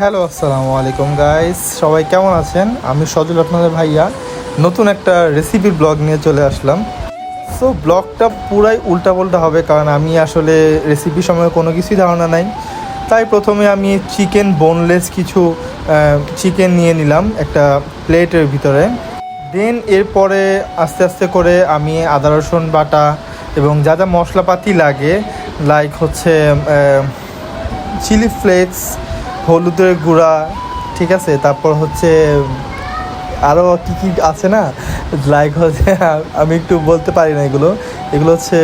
Hello, আসসালামু আলাইকুম guys, সবাই কেমন আছেন? আমি সজল আপনাদের ভাইয়া নতুন একটা রেসিপির ব্লগ নিয়ে চলে আসলাম। সো ব্লগটা পুরাই উল্টাপাল্টা হবে, কারণ আমি আসলে রেসিপি সম্বন্ধে কোনো কিছুই ধারণা নাই। তাই প্রথমে আমি চিকেন বোনলেস কিছু চিকেন নিয়ে নিলাম একটা প্লেটের ভিতরে। দেন এরপরে আস্তে আস্তে করে আমি আদা রসুন বাটা এবং যা যা মশলাপাতি লাগে, লাইক হচ্ছে চিলি ফ্লেক্স, হলুদের গুঁড়া, ঠিক আছে, তারপর হচ্ছে আরও কী কী আছে না, লাইক হচ্ছে আমি একটু বলতে পারি না এগুলো হচ্ছে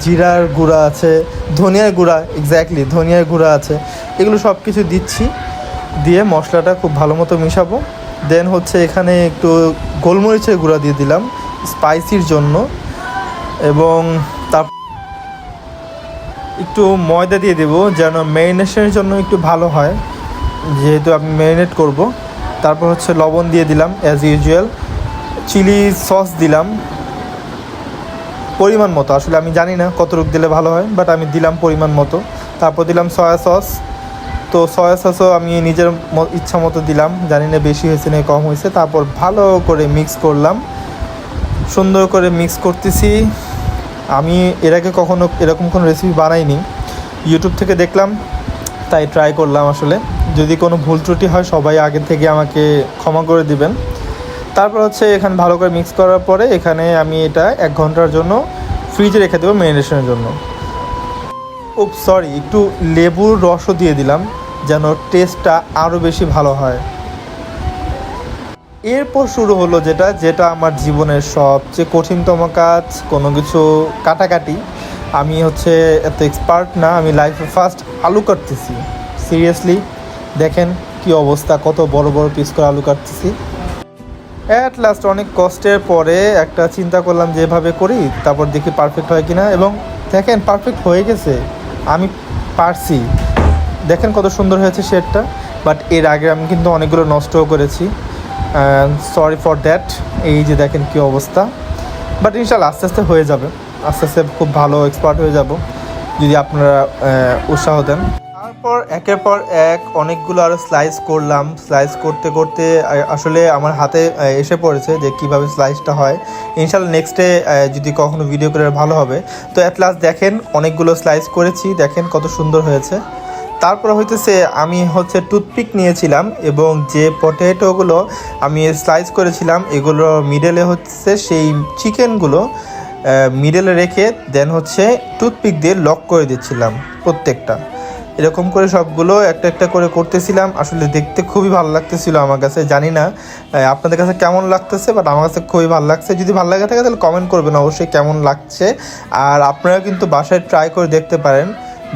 জিরার গুঁড়া আছে, ধনিয়ার গুঁড়া, এক্স্যাক্টলি ধনিয়ার গুঁড়া আছে। এগুলো সব কিছু দিচ্ছি, দিয়ে মশলাটা খুব ভালো মতো মিশাবো। দেন হচ্ছে এখানে একটু গোলমরিচের গুঁড়া দিয়ে দিলাম স্পাইসির জন্য, এবং তারপর একটু ময়দা দিয়ে দেবো যেন ম্যারিনেশনের জন্য একটু ভালো হয়, যেহেতু আমি ম্যারিনেট করব। তারপর হচ্ছে লবণ দিয়ে দিলাম অ্যাজ ইউজুয়াল, চিলি সস দিলাম পরিমাণ মতো, আসলে আমি জানি না কতটুকু দিলে ভালো হয়, বাট আমি দিলাম পরিমাণ মতো। তারপর দিলাম সয়া সস, তো সয়া সসও আমি নিজের ইচ্ছা মতো দিলাম, জানি না বেশি হয়েছে না কম হয়েছে। তারপর ভালো করে মিক্স করলাম, সুন্দর করে মিক্স করতেছি। আমি এর আগে কখনো এরকম কোনো রেসিপি বানাইনি, ইউটিউব থেকে দেখলাম তাই ট্রাই করলাম। আসলে যদি কোনো ভুল ত্রুটি হয় সবাই আগে থেকে আমাকে ক্ষমা করে দিবেন। তারপর হচ্ছে এখানে ভালো করে মিক্স করার পরে এখানে আমি এটা 1 ঘন্টার জন্য ফ্রিজে রেখে দেবো ম্যারিনেশনের জন্য। সরি, একটু লেবুর রসও দিয়ে দিলাম যেন টেস্টটা আরও বেশি ভালো হয়। এরপর শুরু হলো যেটা আমার জীবনের সবচেয়ে কঠিনতম কাজ, কোনো কিছু কাটাকাটি। আমি হচ্ছে এত এক্সপার্ট না, আমি লাইফে ফার্স্ট আলু কাটতেছি। সিরিয়াসলি দেখেন কি অবস্থা, কত বড় বড় পিস করে আলু কাটতেছি। অ্যাট লাস্ট অনেক কষ্টের পরে একটা চিন্তা করলাম যে এভাবে করি, তারপর দেখি পারফেক্ট হয় কিনা, এবং দেখেন পারফেক্ট হয়ে গেছে, আমি পারছি। দেখেন কত সুন্দর হয়েছে শেডটা। বাট এর আগে আমি কিন্তু অনেকগুলো নষ্টও করেছি, সরি ফর দ্যাট। এই যে দেখেন কি অবস্থা, বাট ইনশাল্লাহ আস্তে আস্তে হয়ে যাবে, আস্তে আস্তে খুব ভালো এক্সপার্ট হয়ে যাব যদি আপনারা উৎসাহ দেন। তারপর একের পর এক অনেকগুলো আরও স্লাইস করলাম। স্লাইস করতে করতে আসলে আমার হাতে এসে পড়েছে যে কীভাবে স্লাইসটা হয়। ইনশাল্লাহ নেক্সটে যদি কখনো ভিডিও করে ভালো হবে। তো অ্যাট লাস্ট দেখেন অনেকগুলো স্লাইস করেছি, দেখেন কত সুন্দর হয়েছে। তারপর হইতেছে আমি হচ্ছে টুথপিক নিয়েছিলাম, এবং যে পটেটোগুলো আমি স্লাইস করেছিলাম এগুলো মিডলে হচ্ছে সেই চিকেনগুলো মিডলে রেখে দেন হচ্ছে টুথপিক দিয়ে লক করে দিচ্ছিলাম প্রত্যেকটা। এরকম করে সবগুলো একটা একটা করে করতেছিলাম। আসলে দেখতে খুবই ভালো লাগতেছিল আমার কাছে, জানি না আপনাদের কাছে কেমন লাগতেছে, বাট আমার কাছে খুবই ভালো লাগছে। যদি ভালো লাগে থাকে তাহলে কমেন্ট করবেন অবশ্যই কেমন লাগছে। আর আপনারা কিন্তু বাসায় ট্রাই করে দেখতে পারেন,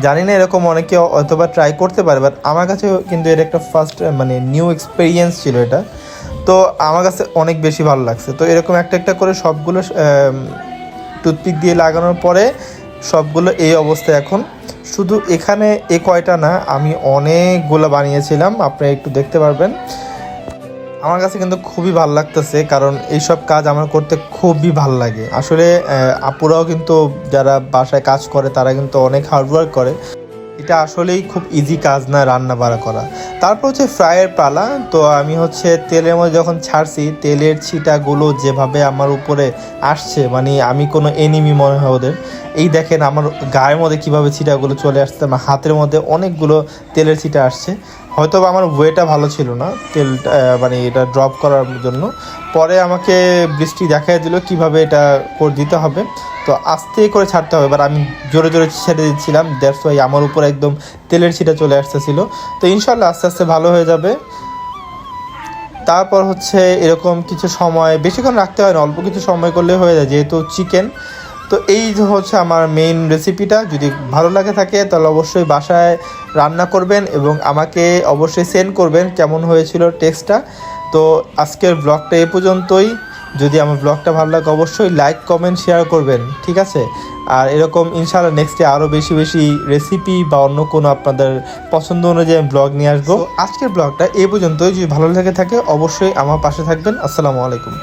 জানি না এরকম অনেকে অথবা ট্রাই করতে পারে, বাট আমার কাছে কিন্তু এটা একটা ফার্স্ট নিউ এক্সপিরিয়েন্স ছিল এটা। তো আমার কাছে অনেক বেশি ভালো লাগছে। তো এরকম একটা একটা করে সবগুলো টুথপিক দিয়ে লাগানোর পরে সবগুলো এই অবস্থায় এখন। শুধু এখানে কয়টা না, আমি অনেকগুলো বানিয়েছিলাম, আপনারা একটু দেখতে পারবেন। আমার কাছে কিন্তু খুবই ভালো লাগতেছে, কারণ এইসব কাজ আমার করতে খুবই ভালো লাগে। আসলে আপুরাও কিন্তু যারা বাসায় কাজ করে তারা কিন্তু অনেক হার্ডওয়ার্ক করে, এটা আসলেই খুব ইজি কাজ না রান্না বাড়া করা। তারপর হচ্ছে ফ্রাইয়ের পালা। তো আমি হচ্ছে তেলের মধ্যে যখন ছাড়ছি, তেলের ছিটাগুলো যেভাবে আমার উপরে আসছে, আমি কোনো এনিমি মনে হয় ওদের। এই দেখেন আমার গায়ের মধ্যে কীভাবে ছিটাগুলো চলে আসছে, আমার হাতের মধ্যে অনেকগুলো তেলের ছিটা আসছে। হয়তো আমার ওয়েটা ভালো ছিল না তেলটা এটা ড্রপ করার জন্য। পরে আমাকে বৃষ্টি দেখাই দিল কীভাবে এটা করে দিতে হবে। তো আস্তে করে ছাড়তে হবে, এবার আমি জোরে জোরে ছেড়ে দিচ্ছিলাম, দ্যাটস ওয়াই আমার উপর একদম তেলের ছিটা চলে আসতেছিল। তো ইনশাল্লাহ আস্তে আস্তে ভালো হয়ে যাবে। তারপর হচ্ছে এরকম কিছু সময়, বেশিক্ষণ রাখতে হয় না, অল্প কিছু সময় করলে হয়ে যায় যেহেতু চিকেন। তো এই হচ্ছে আমার মেইন রেসিপিটা। যদি ভালো লাগে থাকে তাহলে অবশ্যই বাসায় রান্না করবেন এবং আমাকে অবশ্যই সেন্ড করবেন কেমন হয়েছিল টেস্টটা। তো আজকের ব্লগটা এ পর্যন্তই। যদি আমার ব্লগটা ভালো লাগে অবশ্যই লাইক কমেন্ট শেয়ার করবেন, ঠিক আছে? আর এরকম ইনশাআল্লাহ নেক্সটে আরও বেশি বেশি রেসিপি বা অন্য কোনো আপনাদের পছন্দ অনুযায়ী আমি ব্লগ নিয়ে আসবো। আজকের ব্লগটা এ পর্যন্তই। যদি ভালো লেগে থাকে অবশ্যই আমার পাশে থাকবেন। আসসালামু আলাইকুম।